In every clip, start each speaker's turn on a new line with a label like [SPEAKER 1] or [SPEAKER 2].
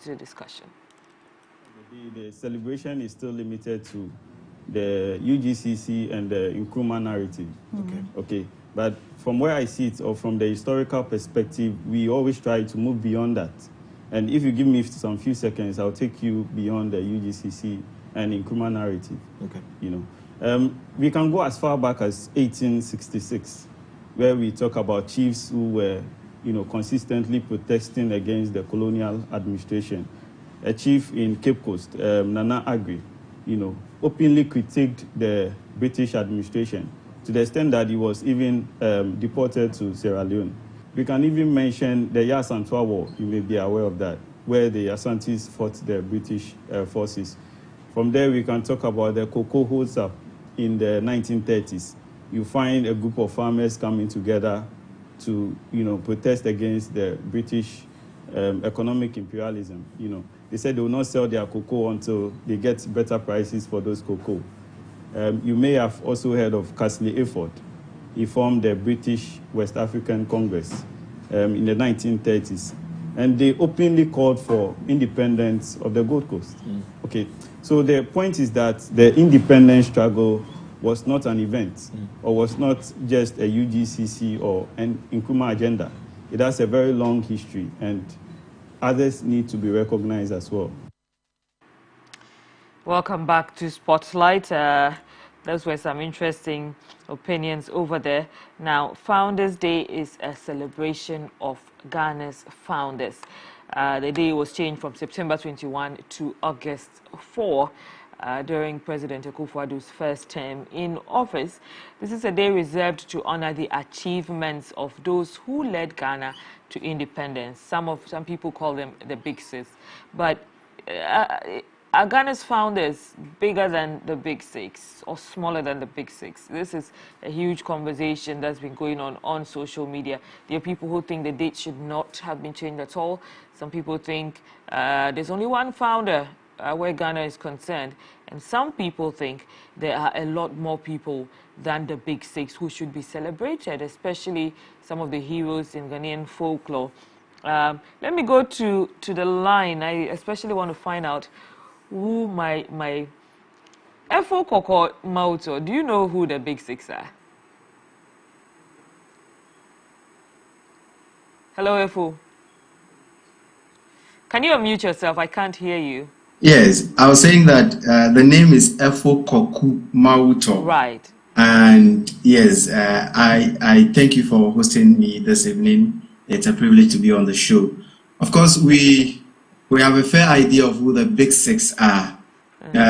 [SPEAKER 1] to discussion.
[SPEAKER 2] The celebration is still limited to the UGCC and the Nkrumah narrative. Okay. But from where I see it, or from the historical perspective, we always try to move beyond that. And if you give me some few seconds, I'll take you beyond the UGCC and Nkrumah narrative. We can go as far back as 1866, where we talk about chiefs who were, consistently protesting against the colonial administration. A chief in Cape Coast, Nana Agri, openly critiqued the British administration to the extent that he was even deported to Sierra Leone. We can even mention the Yasantua War, you may be aware of that, where the Asantis fought the British forces. From there, we can talk about the cocoa holds-up in the 1930s. You find a group of farmers coming together to, protest against the British economic imperialism. They said they will not sell their cocoa until they get better prices for those cocoa. You may have also heard of Castley Efford. He formed the British West African Congress in the 1930s. And they openly called for independence of the Gold Coast. Okay, so the point is that the independence struggle was not an event, or was not just a UGCC or an Nkrumah agenda. It has a very long history, and others need to be recognized as well.
[SPEAKER 1] Welcome back to Spotlight. Those were some interesting opinions over there. Now, Founders Day is a celebration of Ghana's founders. The day was changed from September 21 to August 4 during President Akufo-Addo's first term in office. This is a day reserved to honor the achievements of those who led Ghana to independence. Some people call them the Big Six, but are Ghana's founders bigger than the Big Six or smaller than the Big Six? This is a huge conversation that's been going on social media. There are people who think the date should not have been changed at all. Some people think there's only one founder where Ghana is concerned. And some people think there are a lot more people than the Big Six who should be celebrated, especially some of the heroes in Ghanaian folklore. Let me go to the line. I especially want to find out who my Efo Koko Mauto. Do you know who the Big Six are? Hello, Efo. Can you unmute yourself? I can't hear you.
[SPEAKER 3] Yes, I was saying that the name is Efo Koku Mauto.
[SPEAKER 1] Right.
[SPEAKER 3] And yes, I thank you for hosting me this evening. It's a privilege to be on the show. Of course, we have a fair idea of who the Big Six are,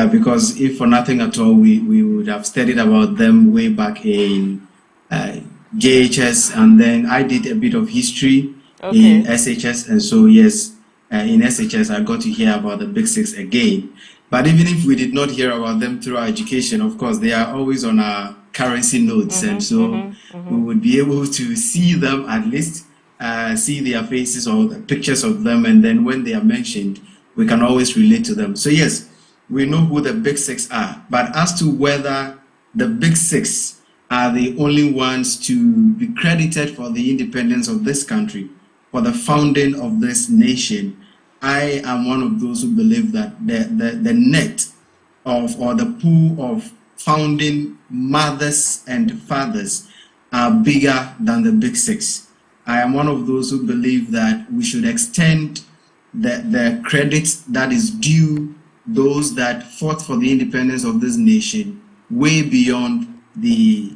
[SPEAKER 3] because if for nothing at all, we would have studied about them way back in JHS, and then I did a bit of history in SHS, and so yes, in SHS I got to hear about the Big Six again. But even if we did not hear about them through our education, of course, they are always on our currency notes, and so we would be able to see them at least. See their faces or the pictures of them, and then when they are mentioned, we can always relate to them. So yes, we know who the Big Six are, but as to whether the Big Six are the only ones to be credited for the independence of this country, for the founding of this nation, I am one of those who believe that the net of, or the pool of founding mothers and fathers are bigger than the Big Six. I am one of those who believe that we should extend the credit that is due those that fought for the independence of this nation way beyond the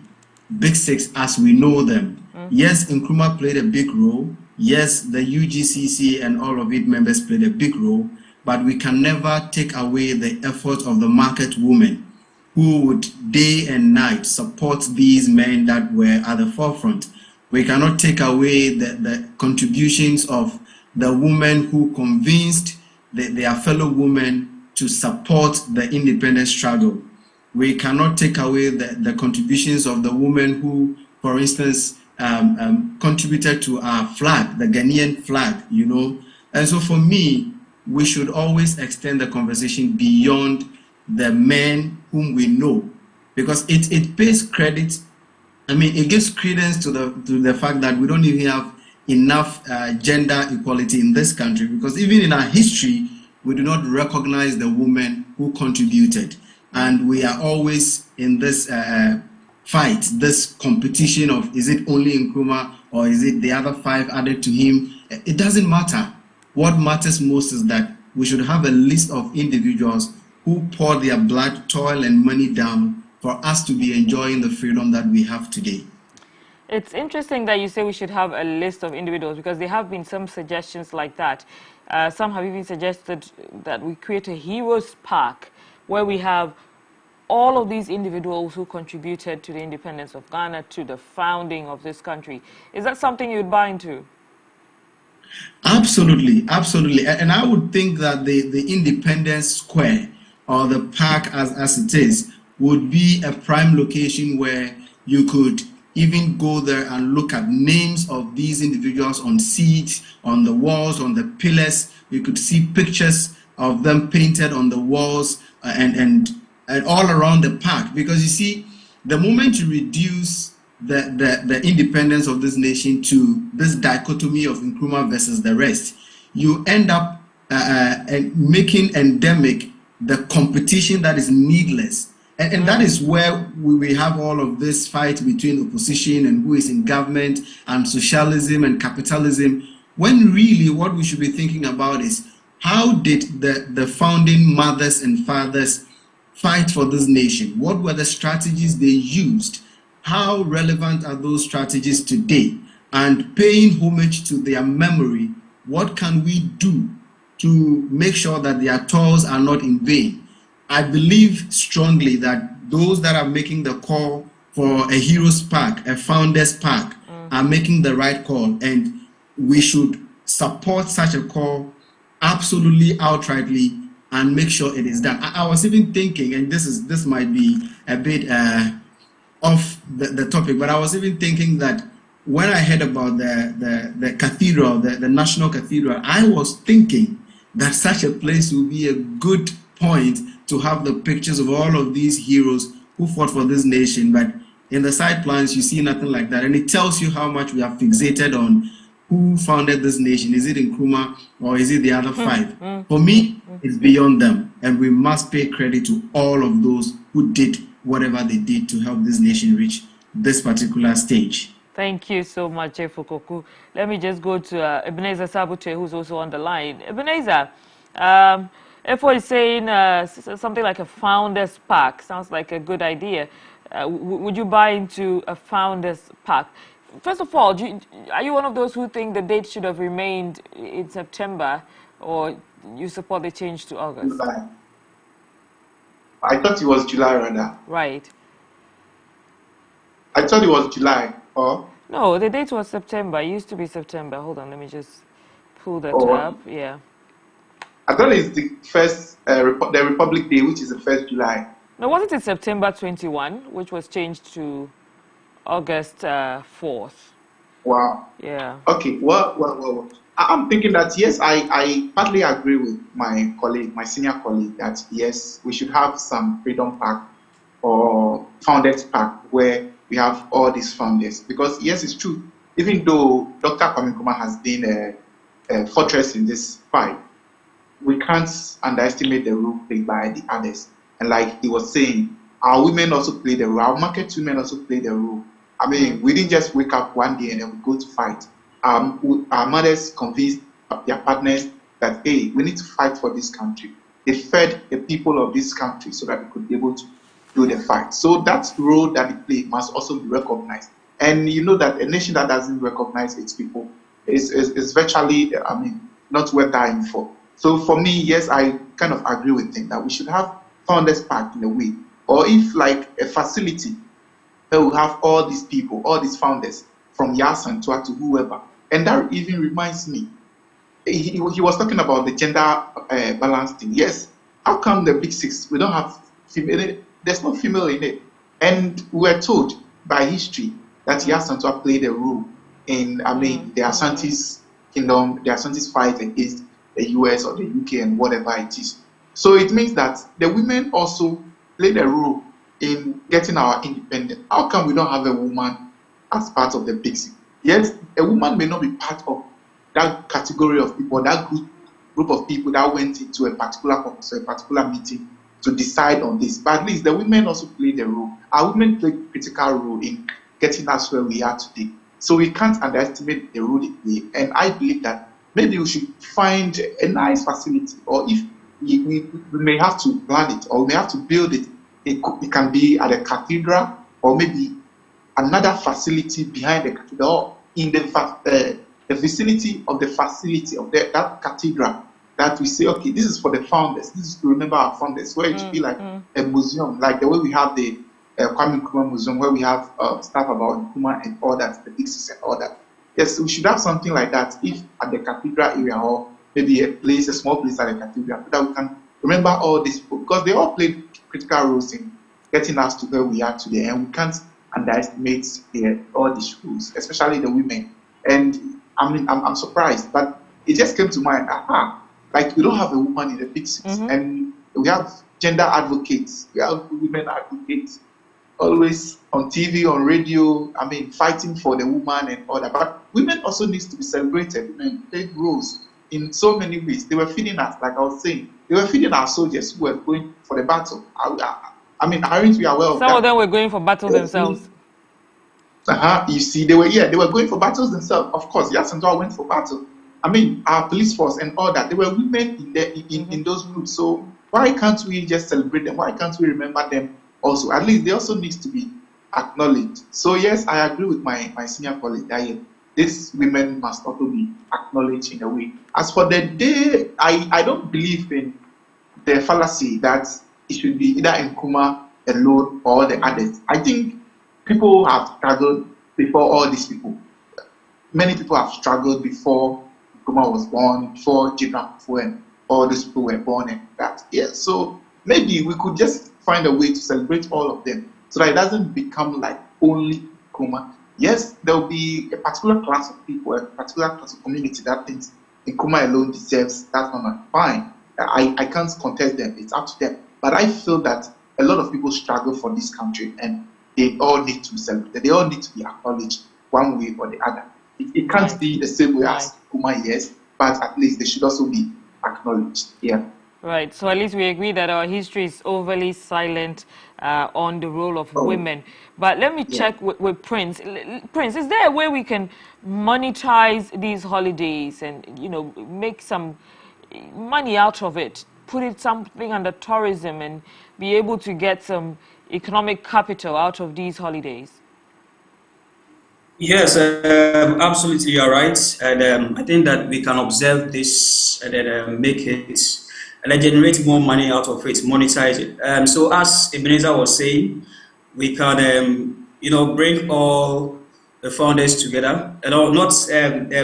[SPEAKER 3] Big Six as we know them. Yes, Nkrumah played a big role. Yes, the UGCC and all of its members played a big role, but we can never take away the effort of the market women who would day and night support these men that were at the forefront. We cannot take away the contributions of the women who convinced their fellow women to support the independence struggle. We cannot take away the contributions of the women who, for instance, contributed to our flag, the Ghanaian flag, you know. And so for me, we should always extend the conversation beyond the men whom we know, because it pays credit. I mean, it gives credence to the fact that we don't even have enough gender equality in this country, because even in our history, we do not recognize the women who contributed. And we are always in this fight, this competition of, is it only Nkrumah or is it the other 5 added to him? It doesn't matter. What matters most is that we should have a list of individuals who pour their blood, toil, and money down for us to be enjoying the freedom that we have today.
[SPEAKER 1] It's interesting that you say we should have a list of individuals, because there have been some suggestions like that. Some have even suggested that we create a heroes park where we have all of these individuals who contributed to the independence of Ghana, to the founding of this country. Is that something you'd buy into?
[SPEAKER 3] Absolutely, absolutely. And I would think that the Independence Square, or the park as it is, would be a prime location where you could even go there and look at names of these individuals on seats, on the walls, on the pillars. You could see pictures of them painted on the walls and all around the park. Because you see, the moment you reduce the independence of this nation to this dichotomy of Nkrumah versus the rest, you end up making endemic the competition that is needless. And that is where we have all of this fight between opposition and who is in government, and socialism and capitalism, when really what we should be thinking about is, how did the founding mothers and fathers fight for this nation? What were the strategies they used? How relevant are those strategies today? And paying homage to their memory, what can we do to make sure that their toils are not in vain? I believe strongly that those that are making the call for a heroes park, a founders park, are making the right call, and we should support such a call absolutely outrightly and make sure it is done. I was even thinking, and this might be a bit off the topic, but I was even thinking that when I heard about the cathedral, the National Cathedral, I was thinking that such a place would be a good point to have the pictures of all of these heroes who fought for this nation. But in the side plans, you see nothing like that. And it tells you how much we are fixated on who founded this nation. Is it Nkrumah or is it the other 5? For me, it's beyond them. And we must pay credit to all of those who did whatever they did to help this nation reach this particular stage.
[SPEAKER 1] Thank you so much, Fukoku. Let me just go to Ebenezer Sabute, who's also on the line. Ebenezer, Efo is saying something like a founders park. Sounds like a good idea. Would you buy into a founders park? First of all, are you one of those who think the date should have remained in September, or you support the change to August?
[SPEAKER 4] July. I thought it was July, rather.
[SPEAKER 1] Right.
[SPEAKER 4] I thought it was July. Or?
[SPEAKER 1] No, the date was September. It used to be September. Hold on, let me just pull that up. Yeah.
[SPEAKER 4] I thought it's the first, the Republic Day, which is the 1st July.
[SPEAKER 1] No, wasn't it September 21, which was changed to August 4th?
[SPEAKER 4] Wow.
[SPEAKER 1] Yeah.
[SPEAKER 4] Okay, well. I'm thinking that, yes, I partly agree with my colleague, my senior colleague, that, yes, we should have some Freedom Park or Founders Park where we have all these founders. Because, yes, it's true, even though Dr. Kwame Nkrumah has been a fortress in this fight, we can't underestimate the role played by the others. And like he was saying, our women also play the role. Our market women also play the role. I mean, we didn't just wake up one day and then we go to fight. Our mothers convinced their partners that, hey, we need to fight for this country. They fed the people of this country so that they could be able to do the fight. So that role that they play must also be recognized. And you know that a nation that doesn't recognize its people is virtually, not worth dying for. So for me, yes, I kind of agree with him that we should have Founders Park in a way, or if like a facility where we have all these people, all these founders from Yasantua to whoever. And that even reminds me, he was talking about the gender balance thing. Yes, how come the Big Six, we don't have female in it? There's no female in it. And we were told by history that Yasantua played a role in, the Asante's kingdom, the Asante's fight against the US or the UK and whatever it is. So it means that the women also played a role in getting our independence. How come we don't have a woman as part of the Big Six? yes, a woman may not be part of that category of people, that group of people that went into a particular purpose or a particular meeting to decide on this. But at least the women also played a role. Our women played a critical role in getting us where we are today. So we can't underestimate the role they play. And I believe that maybe we should find a nice facility, or if we may have to plan it, or we may have to build it. It can be at a cathedral, or maybe another facility behind the cathedral, or in the vicinity of the facility of that cathedral, that we say, okay, this is for the founders. This is to remember our founders, where it should be like a museum, like the way we have the Kwame Nkrumah Museum, where we have stuff about Nkrumah and all that, the big and all that. Yes, we should have something like that, if at the cathedral area, or maybe a small place at the cathedral, so that we can remember all these people, because they all played critical roles in getting us to where we are today, and we can't underestimate all these rules, especially the women. And I mean, I'm surprised, but it just came to mind. Like we don't have a woman in the big six, and we have gender advocates, we have women advocates, always on TV, on radio. I mean, fighting for the woman and all that. But women also needs to be celebrated. Women played roles in so many ways. They were feeding us, like I was saying, they were feeding our soldiers who were going for the battle. I mean, aren't we aware of that?
[SPEAKER 1] Some of them were going for battle themselves.
[SPEAKER 4] You see, they were going for battles themselves. Of course, Yasintua went for battle. I mean, our police force and all that, there were women in those groups. So why can't we just celebrate them? Why can't we remember them also? At least they also need to be acknowledged. So yes, I agree with my senior colleague that these women must also be acknowledged in a way. As for the day, I don't believe in the fallacy that it should be either Nkrumah alone or the others. I think people have struggled before all these people. Many people have struggled before Nkrumah was born, before General Kufuor and all these people were born, and that. Yeah, so maybe we could just find a way to celebrate all of them, so that it doesn't become like only Nkrumah. Yes, there will be a particular class of people, a particular class of community that thinks Nkrumah alone deserves that honor. Fine, I can't contest them. It's up to them. But I feel that a lot of people struggle for this country, and they all need to be celebrated. They all need to be acknowledged one way or the other. It can't be the same way as Nkrumah, yes, but at least they should also be acknowledged. Yeah.
[SPEAKER 1] Right. So at least we agree that our history is overly silent on the role of women. But let me check with Prince. Prince, is there a way we can monetize these holidays and, make some money out of it? Put it something under tourism and be able to get some economic capital out of these holidays?
[SPEAKER 5] Yes, absolutely, you're right. And I think that we can observe this and then make it and then generate more money out of it, monetize it. So as Ebenezer was saying, we can, bring all the founders together, not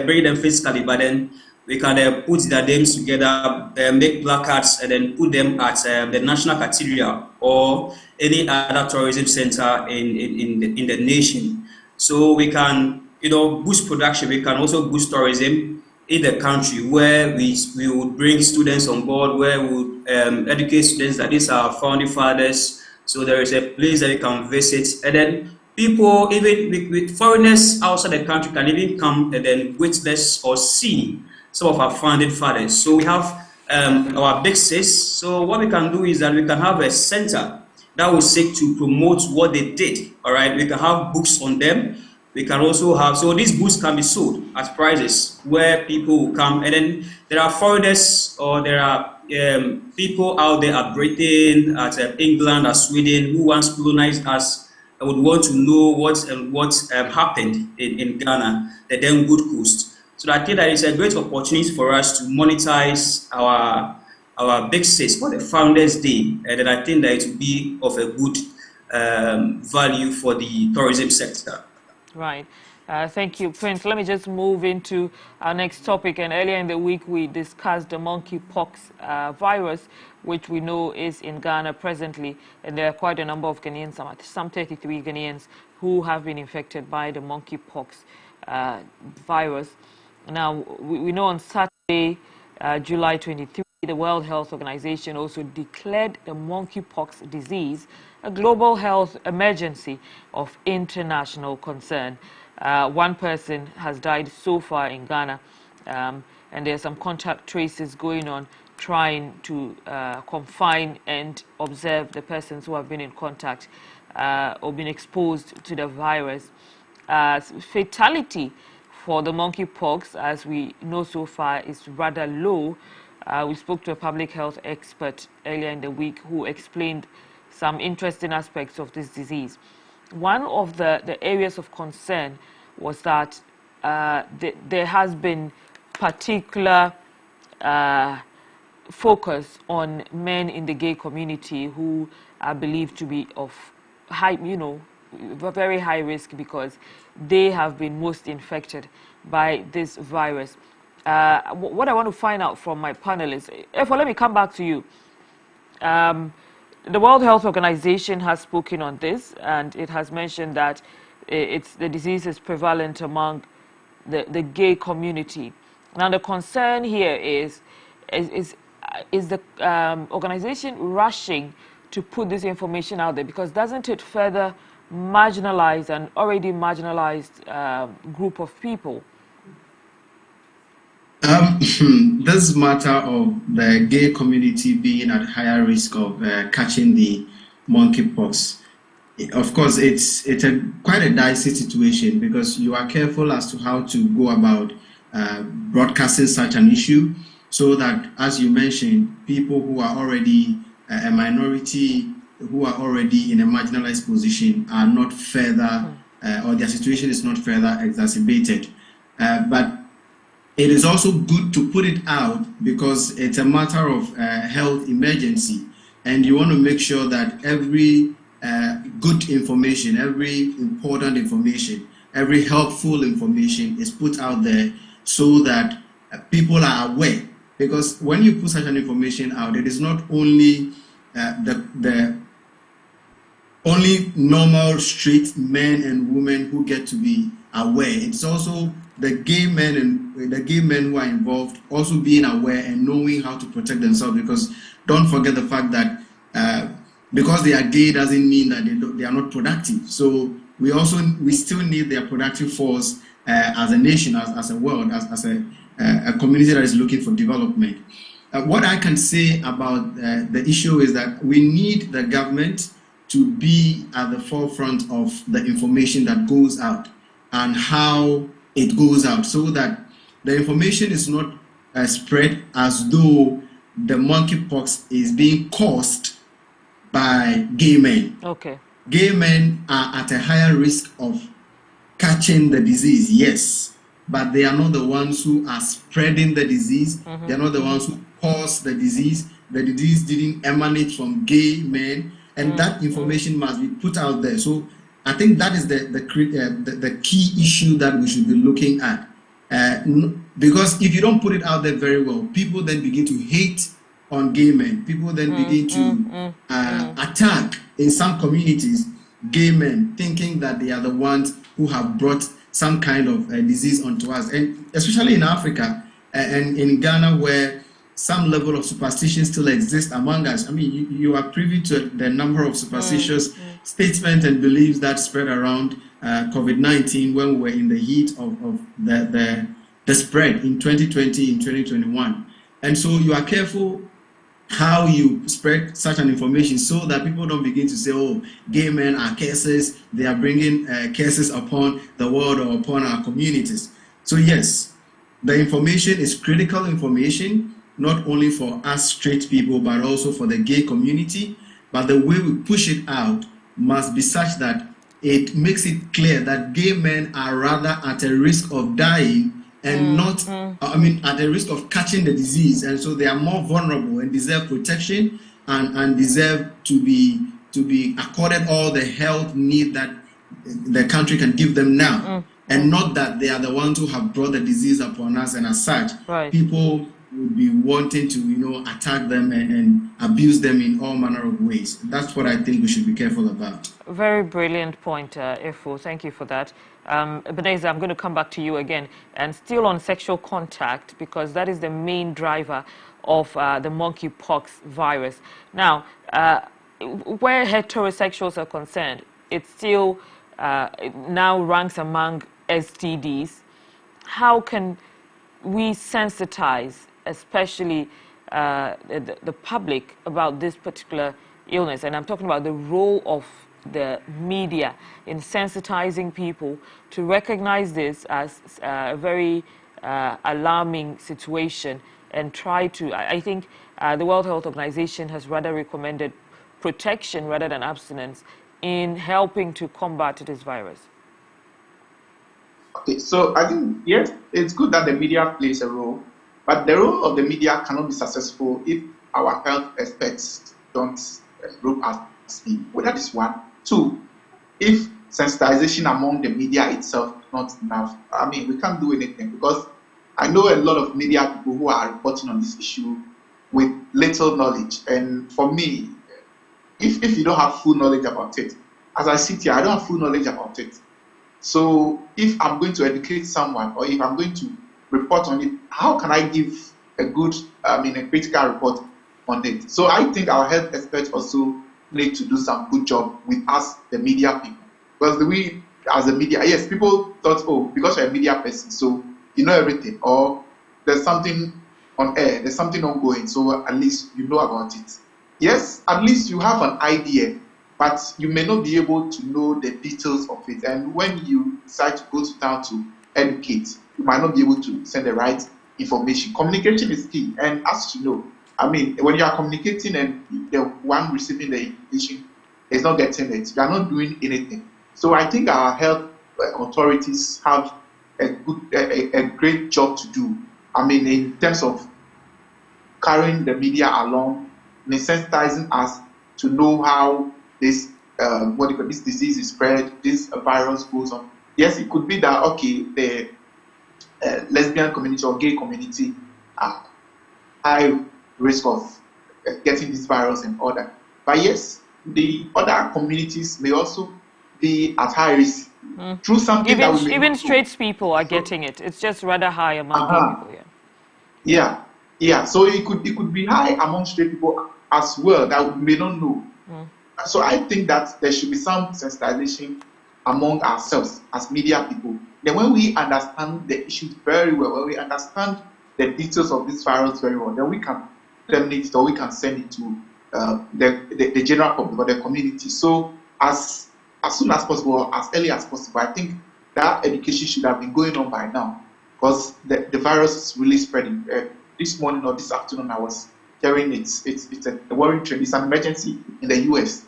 [SPEAKER 5] bring them physically, but then we can put their names together, make placards, and then put them at the National Cathedral or any other tourism center in the nation. So we can, boost production. We can also boost tourism in the country, where we would bring students on board, where we would educate students that these are founding fathers. So there is a place that you can visit, and then people, even with foreigners outside the country, can even come and then witness or see some of our founding fathers. So we have our big sis. So what we can do is that we can have a center that will seek to promote what they did. All right, we can have books on them. We can also have, so these books can be sold at prices where people will come, and then there are foreigners or there are people out there at Britain, at England, at Sweden, who once colonized us and would want to know what happened in Ghana, the then Good Coast. So I think that it's a great opportunity for us to monetize our big sis for the Founders Day, and then I think that it will be of a good value for the tourism sector.
[SPEAKER 1] Right. Thank you, Prince. Let me just move into our next topic. And earlier in the week, we discussed the monkeypox virus, which we know is in Ghana presently. And there are quite a number of Ghanaians, some 33 Ghanaians, who have been infected by the monkeypox virus. Now, we know on Saturday, July 23, the World Health Organization also declared the monkeypox disease a global health emergency of international concern. One person has died so far in Ghana, and there are some contact traces going on, trying to confine and observe the persons who have been in contact or been exposed to the virus. Fatality for the monkeypox, as we know so far, is rather low. We spoke to a public health expert earlier in the week who explained some interesting aspects of this disease. One of the areas of concern was that there has been particular focus on men in the gay community who are believed to be of high, very high risk because they have been most infected by this virus. What I want to find out from my panelists, Efo, let me come back to you. The World Health Organization has spoken on this, and it has mentioned that the disease is prevalent among the gay community. Now, the concern here is the organization rushing to put this information out there, because doesn't it further marginalize an already marginalized group of people?
[SPEAKER 3] This matter of the gay community being at higher risk of catching the monkeypox, of course, it's quite a dicey situation, because you are careful as to how to go about broadcasting such an issue, so that, as you mentioned, people who are already a minority, who are already in a marginalized position, are not further, or their situation is not further exacerbated. But it is also good to put it out, because it's a matter of health emergency, and you want to make sure that every good information, every important information, every helpful information is put out there, so that people are aware. Because when you put such an information out, it is not only the only normal straight men and women who get to be aware. It's also the gay men and the gay men who are involved also being aware and knowing how to protect themselves. Because don't forget the fact that because they are gay doesn't mean that they are not productive. So we still need their productive force as a nation, as a world, as a community that is looking for development. What I can say about the issue is that we need the government to be at the forefront of the information that goes out and how it goes out, so that the information is not spread as though the monkeypox is being caused by gay men.
[SPEAKER 1] Okay.
[SPEAKER 3] Gay men are at a higher risk of catching the disease, yes, but they are not the ones who are spreading the disease. They are not the ones who cause the disease. The disease didn't emanate from gay men, and that information must be put out there. So I think that is the key issue that we should be looking at. Because if you don't put it out there very well, people then begin to hate on gay men. People then begin to attack, in some communities, gay men, thinking that they are the ones who have brought some kind of disease onto us. And especially in Africa and in Ghana, where some level of superstition still exists among us. I mean, you are privy to the number of superstitious statements and beliefs that spread around COVID-19 when we were in the heat of the spread in 2020, in 2021. And so you are careful how you spread such an information, so that people don't begin to say, oh, gay men are curses, they are bringing curses upon the world or upon our communities. So yes, the information is critical information, not only for us straight people, but also for the gay community. But the way we push it out must be such that it makes it clear that gay men are rather at a risk of dying and not, at the risk of catching the disease. And so they are more vulnerable and deserve protection and deserve to be accorded all the health need that the country can give them now. And not that they are the ones who have brought the disease upon us, and as such, people would be wanting to, attack them and abuse them in all manner of ways. That's what I think we should be careful about.
[SPEAKER 1] Very brilliant point, Efo. Thank you for that. Ebenezer, I'm going to come back to you again, and still on sexual contact, because that is the main driver of the monkeypox virus. Now, where heterosexuals are concerned, it still now ranks among STDs, how can we sensitize, especially the public, about this particular illness? And I'm talking about the role of the media in sensitizing people to recognize this as a very alarming situation and try to, I think the World Health Organization has rather recommended protection rather than abstinence in helping to combat this virus.
[SPEAKER 4] Okay, so I think, yes, it's good that the media plays a role, but the role of the media cannot be successful if our health experts don't rope us in. Well, that is one. Two, if sensitization among the media itself is not enough, I mean, we can't do anything, because I know a lot of media people who are reporting on this issue with little knowledge. And for me, if you don't have full knowledge about it, as I sit here, I don't have full knowledge about it. So if I'm going to educate someone, or if I'm going to report on it, how can I give a good, a critical report on it? So I think our health experts also need to do some good job with us, the media people. Because we, as a media, yes, people thought, oh, because you're a media person, so you know everything, or there's something on air, there's something ongoing, so at least you know about it. Yes, at least you have an idea, but you may not be able to know the details of it. And when you decide to go to town to educate, you might not be able to send the right information. Communication is key. And as you know, I mean, when you are communicating and the one receiving the information is not getting it, you are not doing anything. So I think our health authorities have a great job to do. I mean, in terms of carrying the media along, sensitizing us to know how this this disease is spread, this virus goes on. Yes, it could be that, okay, the lesbian community or gay community are high risk of getting this virus and all that. But yes, the other communities may also be at high risk through something that we may
[SPEAKER 1] even
[SPEAKER 4] not
[SPEAKER 1] straight
[SPEAKER 4] know.
[SPEAKER 1] people are getting it. It's just rather high among gay people.
[SPEAKER 4] Yeah. So it could be high among straight people as well that we may not know. So I think that there should be some sensitization among ourselves as media people. Then when we understand the issues very well, when we understand the details of this virus very well, then we can terminate it, or we can send it to the general public or the community. So as soon as possible, as early as possible, I think that education should have been going on by now, because the virus is really spreading. This morning or this afternoon, I was hearing it's a worrying trend. It's an emergency in the US.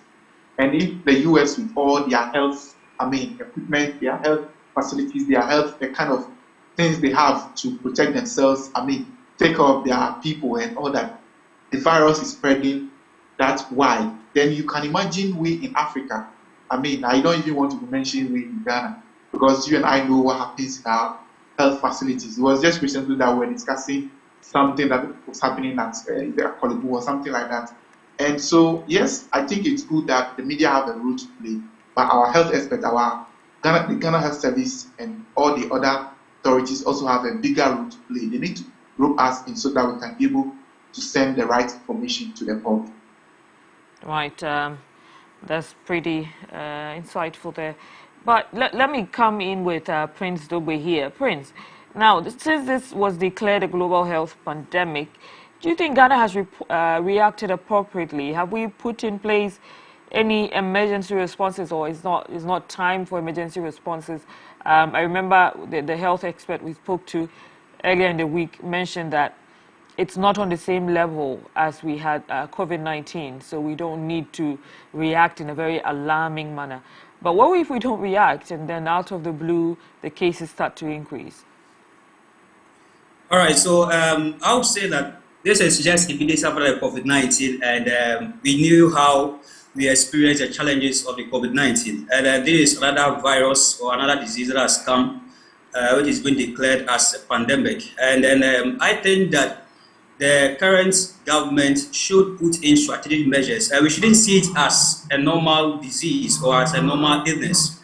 [SPEAKER 4] And if the US, with all their health, equipment, their health facilities, their health, the kind of things they have to protect themselves, take care of their people and all that, the virus is spreading that wide, then you can imagine we in Africa. I don't even want to mention we in Ghana, because you and I know what happens in our health facilities. It was just recently that we were discussing something that was happening at the Kolibu or something like that. And so, yes, I think it's good that the media have a role to play, but our health experts, the Ghana Health Service and all the other authorities also have a bigger role to play. They need to rope us in so that we can be able to send the right information to the public.
[SPEAKER 1] Right, that's pretty insightful there. But let me come in with Prince Dogbe here. Prince, now, since this was declared a global health pandemic, do you think Ghana has reacted appropriately? Have we put in place any emergency responses, or is not time for emergency responses? I remember the health expert we spoke to earlier in the week mentioned that it's not on the same level as we had COVID-19, so we don't need to react in a very alarming manner. But what if we don't react and then out of the blue, the cases start to increase?
[SPEAKER 5] All right, so I would say that this is just immediate after the COVID-19, and we knew how we experienced the challenges of the COVID-19. And this is another virus or another disease that has come, which is being declared as a pandemic. And then I think that the current government should put in strategic measures. We shouldn't see it as a normal disease or as a normal illness.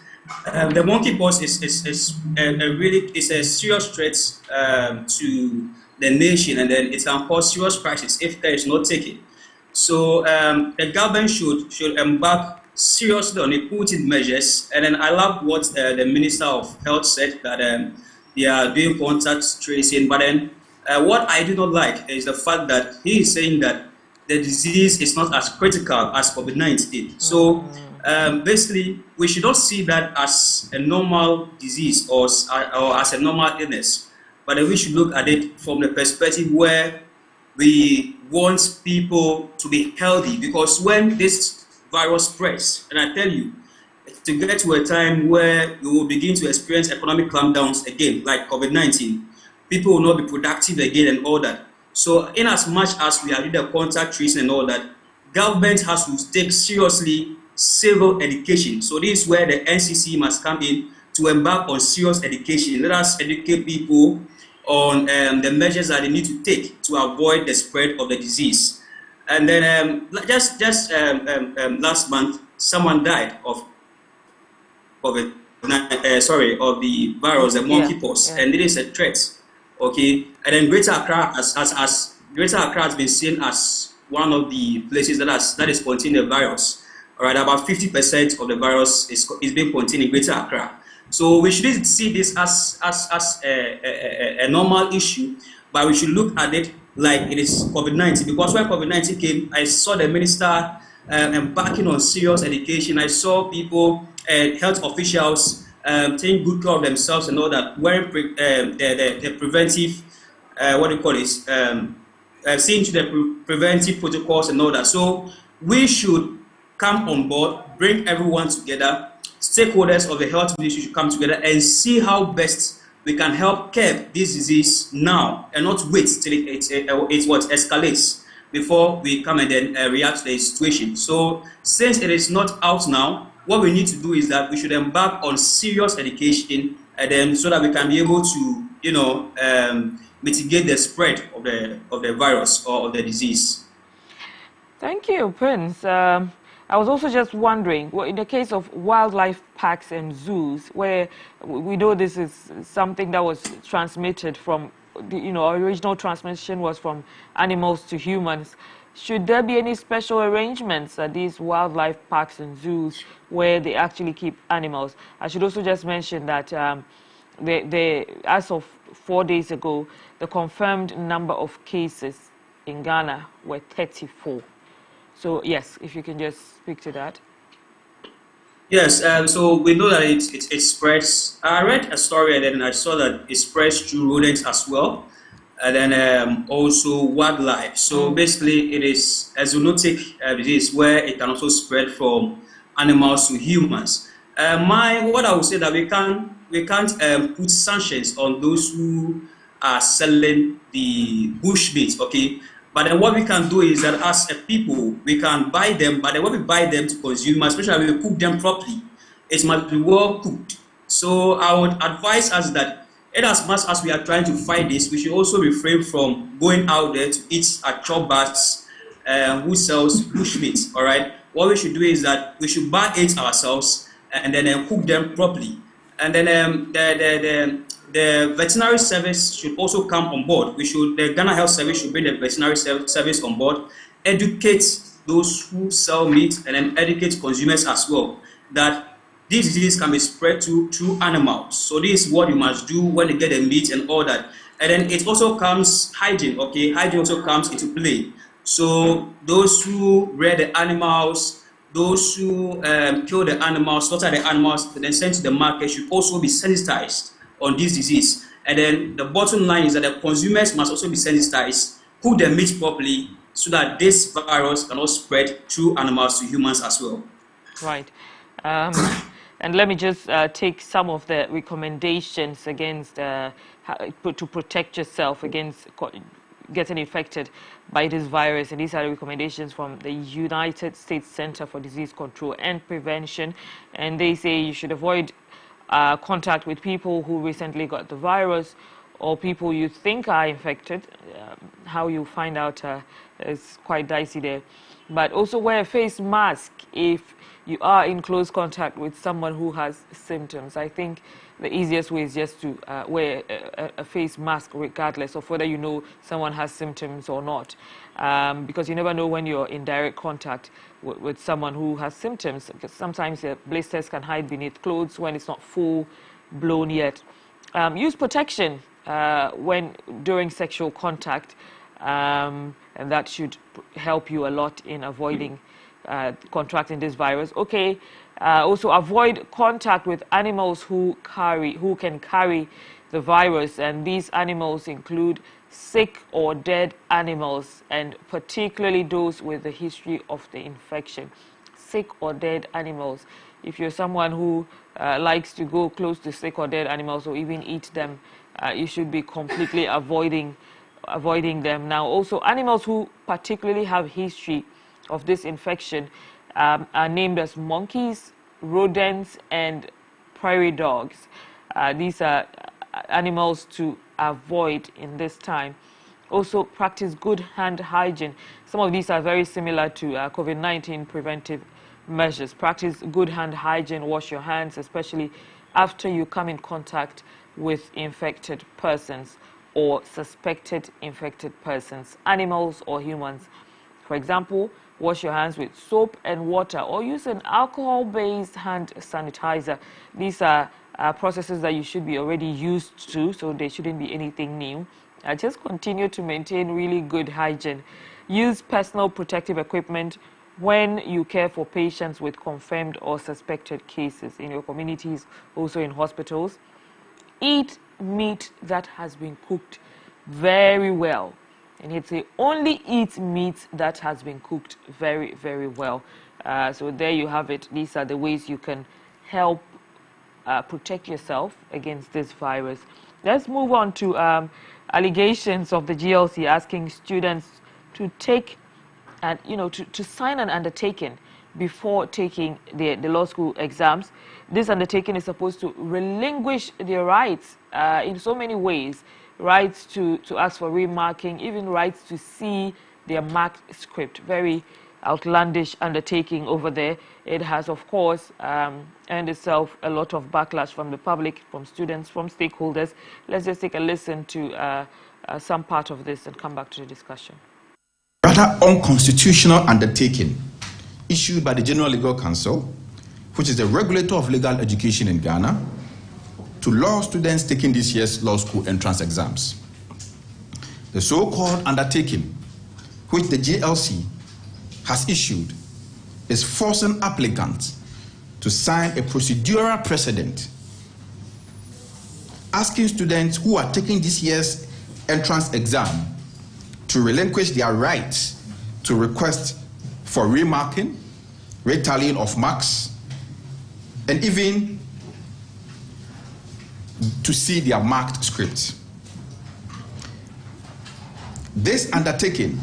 [SPEAKER 5] The monkeypox is a serious threat to the nation, and then it can cause serious crisis if care is not taken. So the government should embark seriously on it, put in measures. And then I love what the Minister of Health said, that they are doing contact tracing. But then what I do not like is the fact that he is saying that the disease is not as critical as COVID-19. So basically, we should not see that as a normal disease or as a normal illness, but then we should look at it from the perspective where we want people to be healthy. Because when this virus spreads, and I tell you, to get to a time where we will begin to experience economic clampdowns again, like COVID-19, people will not be productive again and all that. So in as much as we are doing the contact tracing and all that, government has to take seriously civil education. So this is where the NCC must come in to embark on serious education. Let us educate people on the measures that they need to take to avoid the spread of the disease. And then just last month, someone died of COVID, of the virus, the monkeypox, and it is a threat. Okay, and then Greater Accra, as Greater Accra has been seen as one of the places that is containing the virus. All right, about 50% of the virus is being contained in Greater Accra. So we shouldn't see this as a normal issue, but we should look at it like it is COVID-19. Because when COVID-19 came, I saw the minister embarking on serious education. I saw people, health officials, taking good care of themselves and all that, wearing the preventive, what do you call it, seeing to the preventive protocols and all that. So we should come on board, bring everyone together, stakeholders of the health ministry should come together and see how best we can help curb this disease now and not wait till it what escalates before we come and then react to the situation. So since it is not out now, what we need to do is that we should embark on serious education, and then so that we can be able to, mitigate the spread of the virus or of the disease.
[SPEAKER 1] Thank you, Prince. I was also just wondering, well, in the case of wildlife parks and zoos, where we know this is something that was transmitted from, original transmission was from animals to humans. Should there be any special arrangements at these wildlife parks and zoos where they actually keep animals? I should also just mention that as of 4 days ago, the confirmed number of cases in Ghana were 34. So yes, if you can just speak to that.
[SPEAKER 5] Yes, so we know that it spreads. I read a story and then I saw that it spreads through rodents as well, and then also wildlife. So basically, it is a zoonotic disease where it can also spread from animals to humans. What I would say that we can't put sanctions on those who are selling the bush meat, okay? But then what we can do is that as a people, we can buy them, but then when we buy them to consume, especially when we cook them properly, it must be well cooked. So I would advise us that in as much as we are trying to fight this, we should also refrain from going out there to eat at chop bars who sells bush meat, all right? What we should do is that we should buy it ourselves and then cook them properly. And then the veterinary service should also come on board. The Ghana Health Service should bring the veterinary service on board, educate those who sell meat, and then educate consumers as well that this disease can be spread through animals. So this is what you must do when you get the meat and all that. And then it also comes hygiene, okay? Hygiene also comes into play. So those who rear the animals, those who kill the animals, slaughter the animals, and then send to the market should also be sensitized on this disease. And then the bottom line is that the consumers must also be sensitized, cook their meat properly, so that this virus cannot spread through animals to humans as well.
[SPEAKER 1] Right. And let me just take some of the recommendations against to protect yourself against getting infected by this virus. And these are the recommendations from the United States Center for Disease Control and Prevention. And they say you should avoid contact with people who recently got the virus or people you think are infected. How you find out is quite dicey there. But also wear a face mask if you are in close contact with someone who has symptoms. I think the easiest way is just to wear a face mask regardless of whether you know someone has symptoms or not, because you never know when you're in direct contact with someone who has symptoms, because sometimes the blisters can hide beneath clothes when it's not full blown yet. Use protection when during sexual contact, and that should help you a lot in avoiding contracting this virus. Okay. Also avoid contact with animals who can carry the virus, and these animals include sick or dead animals, and particularly those with a history of the infection. Sick or dead animals. If you're someone who likes to go close to sick or dead animals or even eat them, you should be completely avoiding them. Now, also animals who particularly have history of this infection are named as monkeys, rodents, and prairie dogs. These are animals to avoid in this time. Also, practice good hand hygiene. Some of these are very similar to COVID-19 preventive measures. Practice good hand hygiene. Wash your hands, especially after you come in contact with infected persons or suspected infected persons, animals or humans. For example, wash your hands with soap and water, or use an alcohol-based hand sanitizer. These are processes that you should be already used to, so they shouldn't be anything new. Just continue to maintain really good hygiene. Use personal protective equipment when you care for patients with confirmed or suspected cases in your communities, also in hospitals. Eat meat that has been cooked very well. And he'd say, only eat meat that has been cooked very, very well. So there you have it. These are the ways you can help protect yourself against this virus. Let's move on to allegations of the GLC asking students to take and to sign an undertaking before taking the law school exams. This undertaking is supposed to relinquish their rights in so many ways. Rights to ask for remarking, even rights to see their marked script. Very outlandish undertaking over there. It has, of course, earned itself a lot of backlash from the public, from students, from stakeholders. Let's just take a listen to some part of this and come back to the discussion.
[SPEAKER 6] Rather unconstitutional undertaking issued by the General Legal Council, which is the regulator of legal education in Ghana, to law students taking this year's law school entrance exams. The so-called undertaking, which the GLC has issued, is forcing applicants to sign a procedural precedent, asking students who are taking this year's entrance exam to relinquish their rights to request for remarking, retallying of marks, and even to see their marked scripts. This undertaking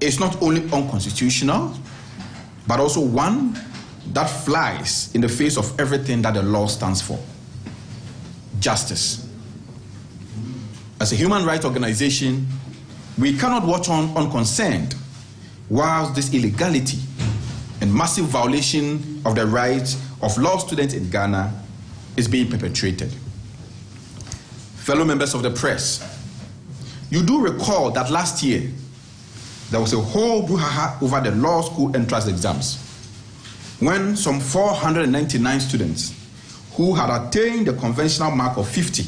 [SPEAKER 6] is not only unconstitutional, but also one that flies in the face of everything that the law stands for: justice. As a human rights organization, we cannot watch on unconcerned whilst this illegality and massive violation of the rights of law students in Ghana is being perpetrated. Fellow members of the press, you do recall that last year there was a whole brouhaha over the law school entrance exams when some 499 students who had attained the conventional mark of 50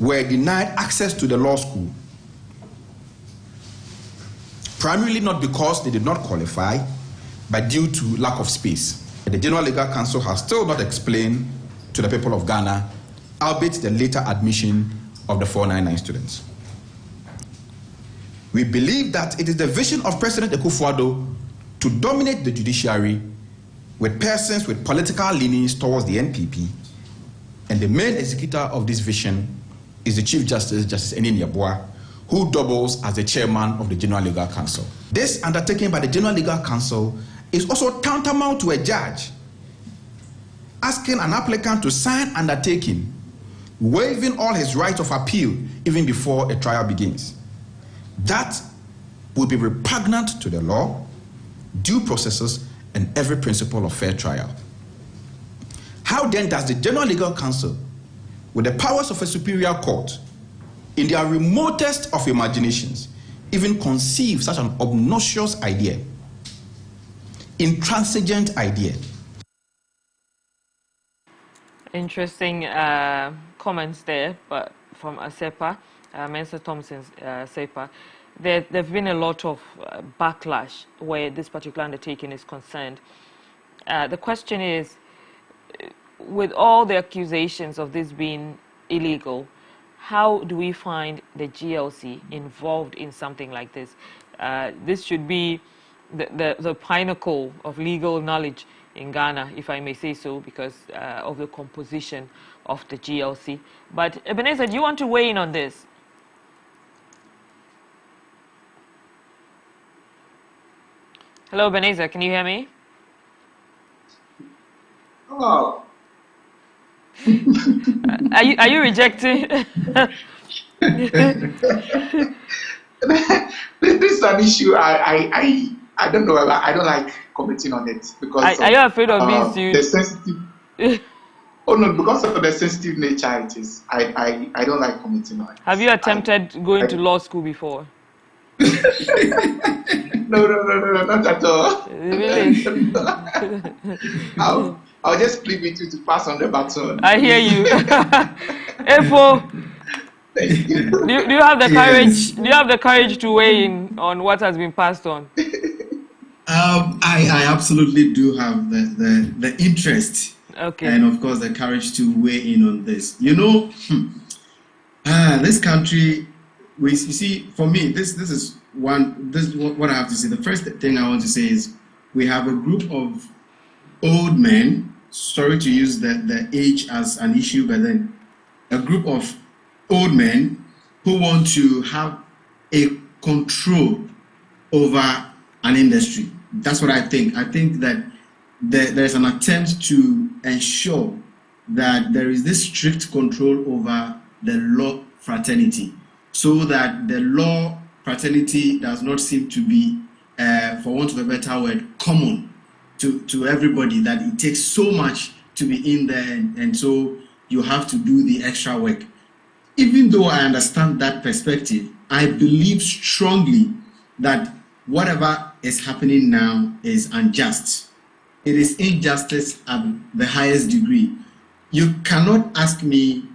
[SPEAKER 6] were denied access to the law school, primarily not because they did not qualify, but due to lack of space. The General Legal Council has still not explained to the people of Ghana, albeit the later admission of the 499 students. We believe that it is the vision of President Akufo-Addo to dominate the judiciary with persons with political leanings towards the NPP, and the main executor of this vision is the Chief Justice, Justice Eni Yeboah, who doubles as the chairman of the General Legal Council. This undertaking by the General Legal Council is also tantamount to a judge asking an applicant to sign undertaking, waiving all his rights of appeal even before a trial begins. That will be repugnant to the law, due processes, and every principle of fair trial. How then does the General Legal Council, with the powers of a superior court, in their remotest of imaginations, even conceive such an obnoxious idea, intransigent idea?
[SPEAKER 1] Interesting comments there, but from Asepa, Mensa Thompson's Asepa. There've been a lot of backlash where this particular undertaking is concerned. The question is, with all the accusations of this being illegal, how do we find the GLC involved in something like this? This should be the pinnacle of legal knowledge in Ghana, if I may say so, because of the composition of the GLC. But Ebenezer, do you want to weigh in on this? Hello, Ebenezer, can you hear me?
[SPEAKER 4] Oh.
[SPEAKER 1] Are you rejecting?
[SPEAKER 4] This is an issue I don't know. I don't like commenting on it because
[SPEAKER 1] are you afraid of being sued?
[SPEAKER 4] The sensitive. Oh no, because of the sensitive nature it is. I don't like commenting on it.
[SPEAKER 1] Have you attempted going to law school before?
[SPEAKER 4] No, not at all.
[SPEAKER 1] Really?
[SPEAKER 4] I'll just plead with you to pass on the baton.
[SPEAKER 1] I hear you. Efo, do you have the courage? Yes. Do you have the courage to weigh in on what has been passed on?
[SPEAKER 3] I absolutely do have the interest,
[SPEAKER 1] okay,
[SPEAKER 3] and of course the courage to weigh in on this. You know, this country, you see, for me, this is what I have to say. The first thing I want to say is we have a group of old men. Sorry to use the age as an issue, but then a group of old men who want to have a control over an industry. That's what I think. I think that there's an attempt to ensure that there is this strict control over the law fraternity, so that the law fraternity does not seem to be, for want of a better word, common to everybody, that it takes so much to be in there, and so you have to do the extra work. Even though I understand that perspective, I believe strongly that whatever is happening now is unjust. It is injustice at the highest degree. You cannot ask me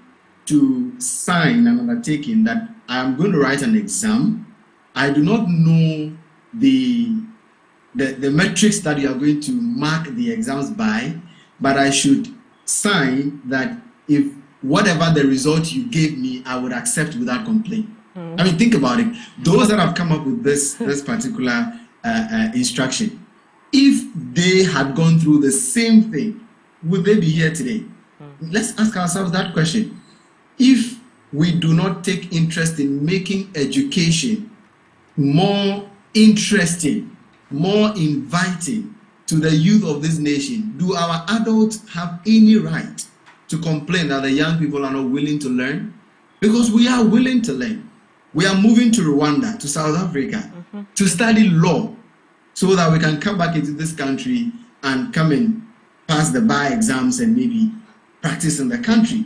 [SPEAKER 3] to sign an undertaking that I am going to write an exam. I do not know the metrics that you are going to mark the exams by, but I should sign that if whatever the result you gave me, I would accept without complaint. I mean, think about it. Those that have come up with this particular instruction, if they had gone through the same thing, would they be here today? Let's ask ourselves that question. If we do not take interest in making education more interesting, more inviting to the youth of this nation, do our adults have any right to complain that the young people are not willing to learn? Because we are willing to learn. We are moving to Rwanda, to South Africa, to study law, so that we can come back into this country and come and pass the bar exams and maybe practice in the country.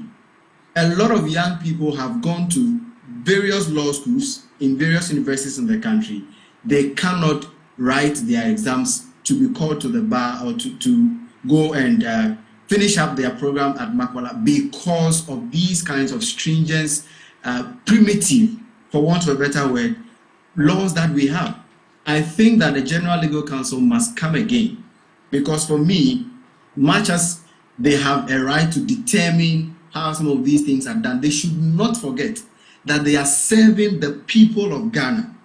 [SPEAKER 3] A lot of young people have gone to various law schools in various universities in the country. They cannot write their exams to be called to the bar or to go and finish up their program at Makwala because of these kinds of stringent, primitive, for want of a better word, laws that we have. I think that the General Legal Council must come again, because for me, much as they have a right to determine how some of these things are done, they should not forget that they are serving the people of Ghana.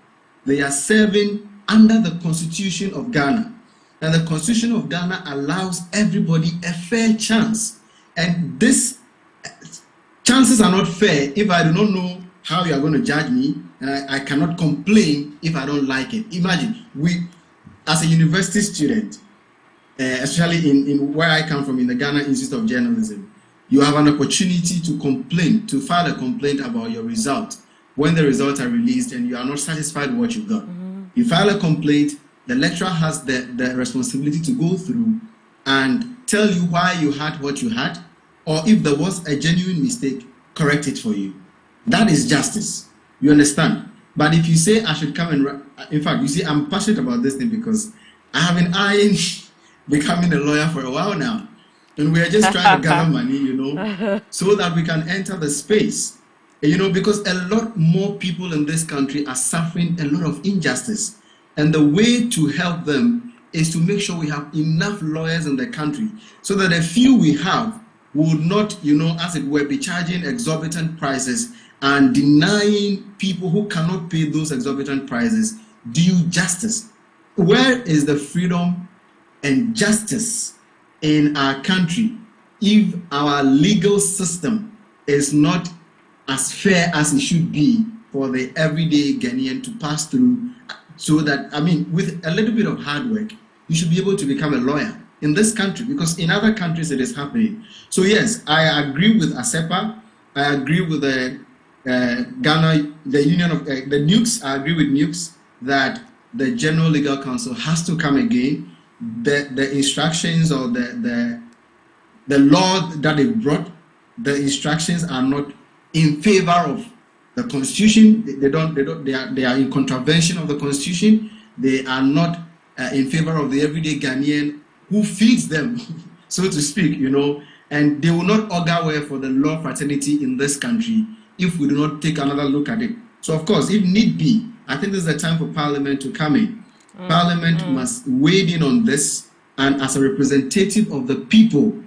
[SPEAKER 3] They are serving under the Constitution of Ghana. And the Constitution of Ghana allows everybody a fair chance. And these chances are not fair if I do not know how you are going to judge me, and I cannot complain if I don't like it. Imagine, we, as a university student, especially in where I come from, in the Ghana Institute of Journalism, you have an opportunity to complain, to file a complaint about your result when the results are released and you are not satisfied with what you've got. You file a complaint, the lecturer has the responsibility to go through and tell you why you had what you had, or if there was a genuine mistake, correct it for you. That is justice. You understand? But if you say I should come and, in fact, you see, I'm passionate about this thing because I have been eyeing becoming a lawyer for a while now. And we are just trying to gather money, so that we can enter the space. Because a lot more people in this country are suffering a lot of injustice. And the way to help them is to make sure we have enough lawyers in the country so that the few we have would not, as it were, be charging exorbitant prices and denying people who cannot pay those exorbitant prices due justice. Where is the freedom and justice in our country if our legal system is not as fair as it should be for the everyday Ghanaian to pass through, so that, with a little bit of hard work, you should be able to become a lawyer in this country, because in other countries it is happening. So yes, I agree with ASEPA, I agree with the Ghana, the Union of the Nukes, I agree with Nukes that the General Legal Counsel has to come again. The instructions or the law that they brought, the instructions are not in favor of the Constitution. They are in contravention of the Constitution. They are not in favor of the everyday Ghanaian who feeds them, so to speak, and they will not augur well for the law fraternity in this country if we do not take another look at it. So of course, if need be, I think this is the time for Parliament to come in. Parliament must wade in on this, and as a representative of the people,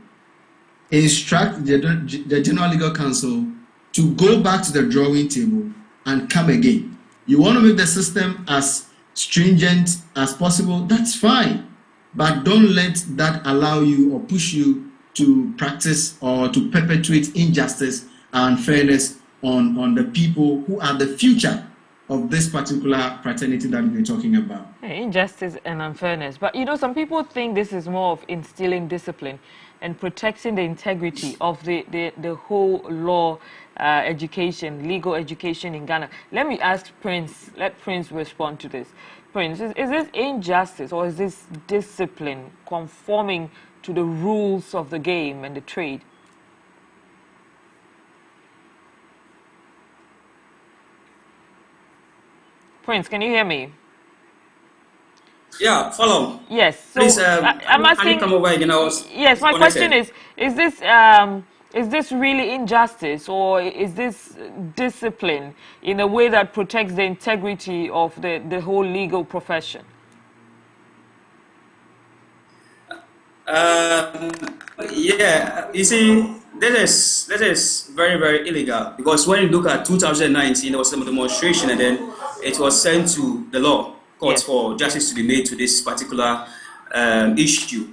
[SPEAKER 3] instruct the General Legal Counsel to go back to the drawing table and come again. You want to make the system as stringent as possible, that's fine. But don't let that allow you or push you to practice or to perpetuate injustice and unfairness on the people who are the future of this particular fraternity that we're talking about.
[SPEAKER 1] Injustice and unfairness. But some people think this is more of instilling discipline and protecting the integrity of the whole law education, legal education in Ghana. Let me ask Prince, let Prince respond to this. Prince, is this injustice or is this discipline conforming to the rules of the game and the trade? Prince, can you hear me?
[SPEAKER 5] Yeah, follow.
[SPEAKER 1] Yes. So
[SPEAKER 5] please,
[SPEAKER 1] I'm asking.
[SPEAKER 5] Can you come over again?
[SPEAKER 1] Yes, my question is this really injustice or is this discipline in a way that protects the integrity of the whole legal profession?
[SPEAKER 5] Yeah, you see, this is very, very illegal, because when you look at 2019, there was some demonstration and then it was sent to the law court for justice to be made to this particular issue,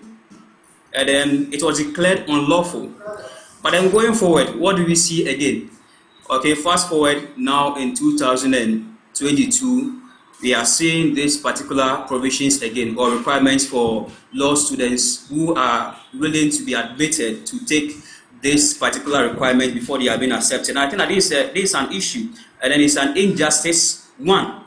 [SPEAKER 5] and then it was declared unlawful. But then going forward, what do we see again? Okay, fast forward now in 2022, we are seeing these particular provisions again, or requirements for law students who are willing to be admitted to take this particular requirement before they are being accepted. And I think that this is an issue, and then it's an injustice, one,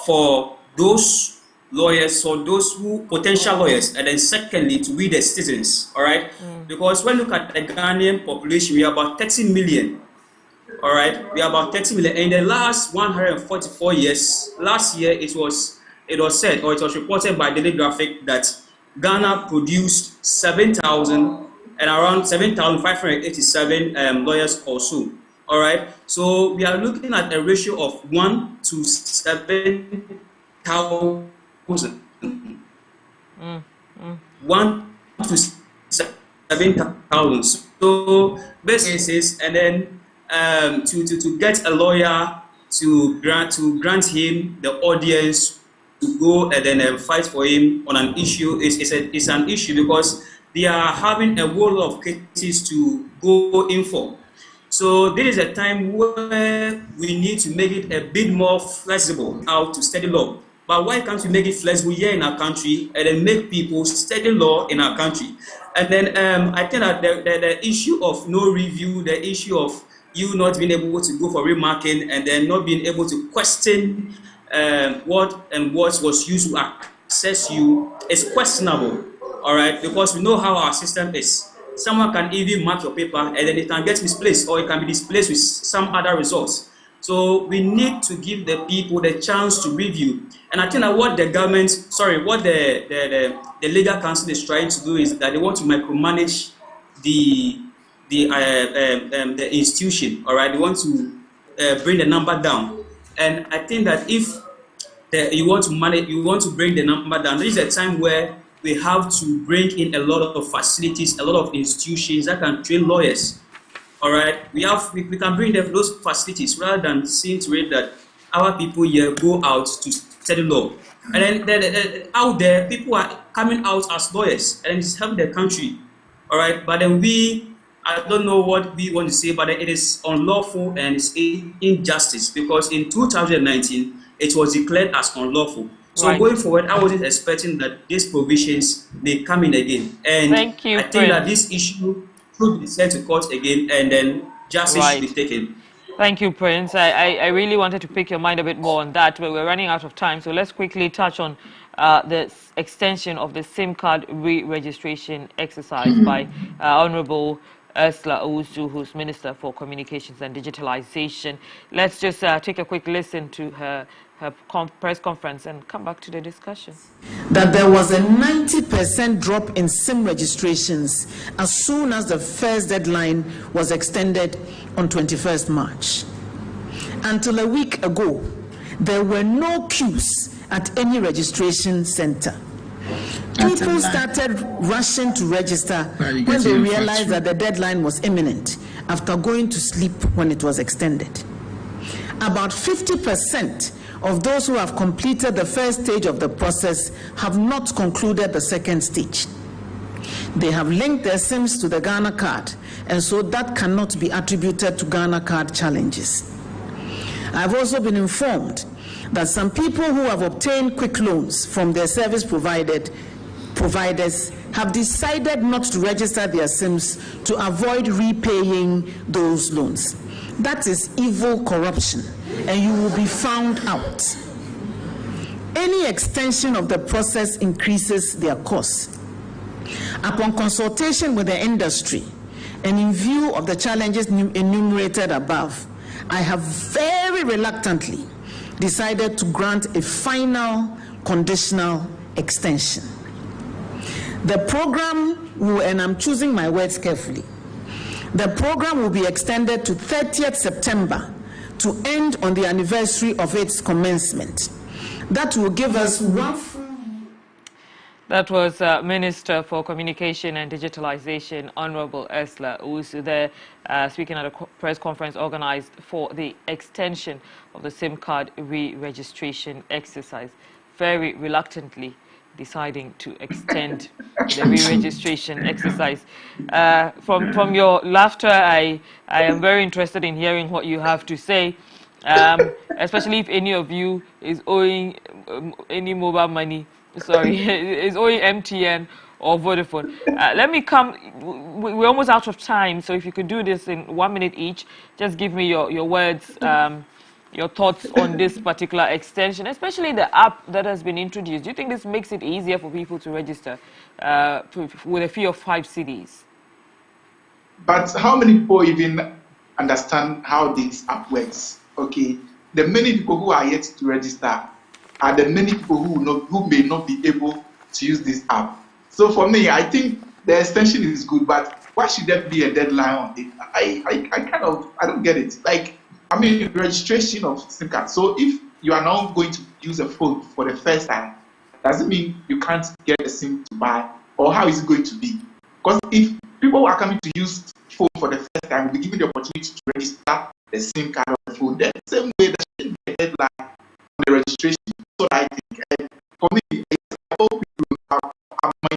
[SPEAKER 5] for those lawyers or those who potential lawyers, and then secondly to we the citizens. All right, because when you look at the Ghanaian population, we are about 30 million. All right, we are about 30 million. In the last 144 years, last year it was said, or it was reported by Daily Graphic, that Ghana produced 7,000 and around 7,587 lawyers or so. All right, so we are looking at a ratio of 1 to 7,000. 1 to 7,000. So basis, and then to get a lawyer to grant him the audience to go and then fight for him on an issue is an issue, because they are having a whole lot of cases to go in for. So this is a time where we need to make it a bit more flexible how to study law. But why can't we make it flexible here in our country and then make people study law in our country? And then I think that the issue of no review, the issue of you not being able to go for remarking and then not being able to question what was used to access you is questionable. all right, because we know how our system is. Someone can even mark your paper and then it can get misplaced or it can be displaced with some other results. So we need to give the people the chance to review. And I think that what the government, sorry, what the legal council is trying to do is that they want to micromanage the institution. All right, they want to bring the number down. And I think that if you want to manage, you want to bring the number down, there is a time where we have to bring in a lot of facilities, a lot of institutions that can train lawyers. All right, we can bring them those facilities rather than seeing to it that our people here go out to study law. And then out there, people are coming out as lawyers and it's helping the country. All right, but then I don't know what we want to say, but it is unlawful and it's injustice because in 2019 it was declared as unlawful. So
[SPEAKER 1] Right.
[SPEAKER 5] going forward, I wasn't expecting that these provisions may come in again. And
[SPEAKER 1] Thank you,
[SPEAKER 5] I think that
[SPEAKER 1] Prince.
[SPEAKER 5] this issue should be sent to court again and then justice should be
[SPEAKER 1] Right.
[SPEAKER 5] taken.
[SPEAKER 1] Thank you, Prince. I really wanted to pick your mind a bit more on that, but we're running out of time. So let's quickly touch on the extension of the SIM card re-registration exercise by Honorable Ursula Owusu, who's Minister for Communications and Digitalization. Let's just take a quick listen to her press conference and come back to the discussion.
[SPEAKER 7] That there was a 90% drop in SIM registrations as soon as the first deadline was extended on 21st March. Until a week ago, there were no queues at any registration center. People started rushing to register when they realized that the deadline was imminent after going to sleep when it was extended. About 50% of those who have completed the first stage of the process have not concluded the second stage. They have linked their SIMs to the Ghana card, and so that cannot be attributed to Ghana card challenges. I've also been informed that some people who have obtained quick loans from their service providers have decided not to register their SIMs to avoid repaying those loans. That is evil corruption, and you will be found out. Any extension of the process increases their costs. Upon consultation with the industry, and in view of the challenges enumerated above, I have very reluctantly decided to grant a final conditional extension. The program will, and I'm choosing my words carefully, the program will be extended to 30th September to end on the anniversary of its commencement. That will give us one.
[SPEAKER 1] That was Minister for Communication and Digitalization, Honorable Ursula Owusu, there speaking at a press conference organized for the extension of the SIM card re-registration exercise. Very reluctantly deciding to extend the re-registration exercise. From your laughter, I am very interested in hearing what you have to say, especially if any of you is owing any mobile money, sorry, is owing MTN or Vodafone. Let me come, we're almost out of time, so if you could do this in 1 minute each, just give me your words, your thoughts on this particular extension, especially the app that has been introduced. Do you think this makes it easier for people to register with a fee of 5 cedis?
[SPEAKER 4] But how many people even understand how this app works? Okay, the many people who are yet to register are the many people who may not be able to use this app. So for me, I think the extension is good, but why should there be a deadline on it? I don't get it. Like, I mean, registration of SIM card. So if you are now going to use a phone for the first time, does it mean you can't get a SIM to buy? Or how is it going to be? Because if people are coming to use phone for the first time, we'll be given the opportunity to register the SIM card on the phone. The same way there should be a deadline on the registration. So I think for me, I hope people have my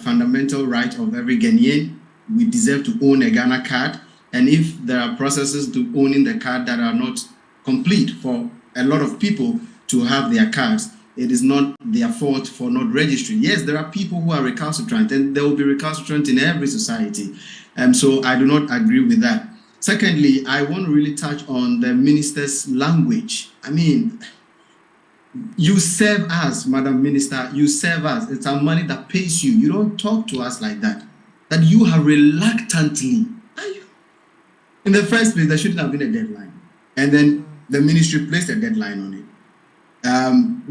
[SPEAKER 3] fundamental right of every Ghanaian. We deserve to own a Ghana card. And if there are processes to owning the card that are not complete for a lot of people to have their cards, it is not their fault for not registering. Yes, there are people who are recalcitrant, and there will be recalcitrant in every society. So I do not agree with that. Secondly, I want to really touch on the minister's language. I mean, you serve us, Madam Minister, you serve us. It's our money that pays you. You don't talk to us like that. That you have reluctantly. In the first place, there shouldn't have been a deadline. And then the ministry placed a deadline on it.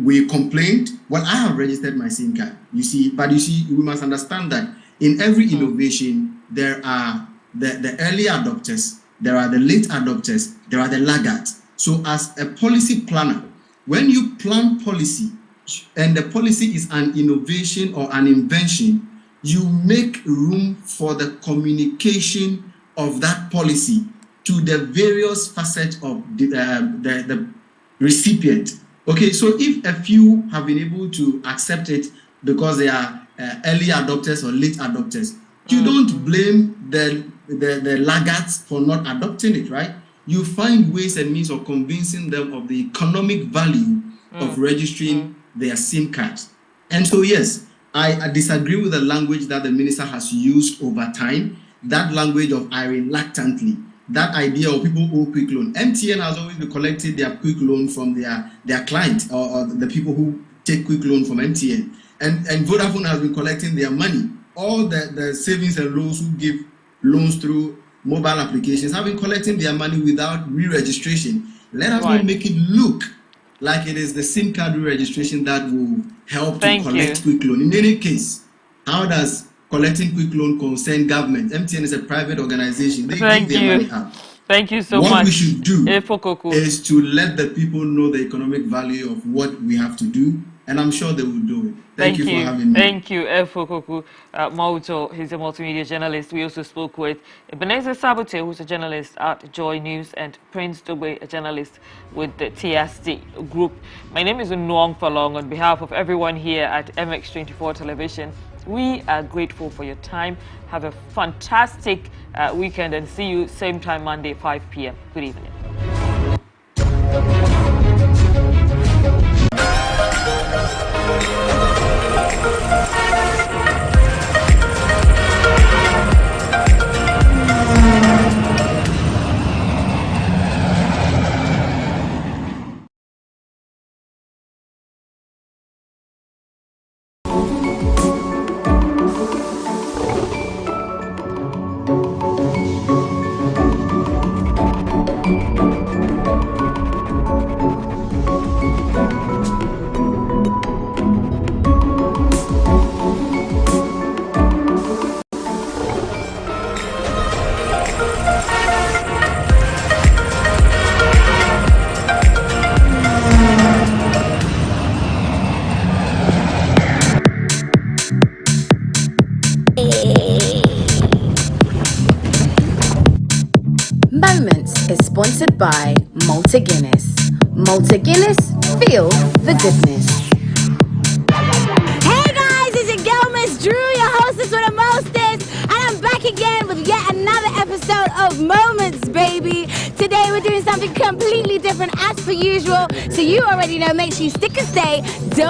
[SPEAKER 3] We complained. Well, I have registered my SIM card, you see. But you see, we must understand that in every innovation, there are the early adopters, there are the late adopters, there are the laggards. So as a policy planner, when you plan policy, and the policy is an innovation or an invention, you make room for the communication of that policy to the various facets of the recipient. Okay, so if a few have been able to accept it because they are early adopters or late adopters, you don't blame the laggards for not adopting it, right? You find ways and means of convincing them of the economic value of registering their SIM cards. And so, yes, I disagree with the language that the minister has used over time. That language of I reluctantly, that idea of people owe quick loan. MTN has always been collecting their quick loan from their clients or the people who take quick loan from MTN. And Vodafone has been collecting their money. All the savings and loans who give loans through mobile applications have been collecting their money without re-registration. Let us not make it look like it is the SIM card re-registration that will help to collect quick loan. In any case, how does collecting quick loan concern government? MTN is a private organization. They give their money out.
[SPEAKER 1] Thank you so much.
[SPEAKER 3] What we should do is to let the people know the economic value of what we have to do, and I'm sure they will do it. Thank you for having me.
[SPEAKER 1] Thank you, Efokoku Mauto. He's a multimedia journalist. We also spoke with Ebenezer Sabote, who's a journalist at Joy News, and Prince Dube, a journalist with the TSD Group. My name is Unwong Falong. On behalf of everyone here at MX24 Television, we are grateful for your time. Have a fantastic weekend, and see you same time Monday, 5 p.m. Good evening.
[SPEAKER 8] Moments is sponsored by Malta Guinness. Malta Guinness, feel the goodness.
[SPEAKER 9] Hey guys, it's your girl Miss Drew, your hostess with the mostest, and I'm back again with yet another episode of Moments, baby. Today we're doing something completely different as per usual, so you already know. Make sure you stick and stay. Don't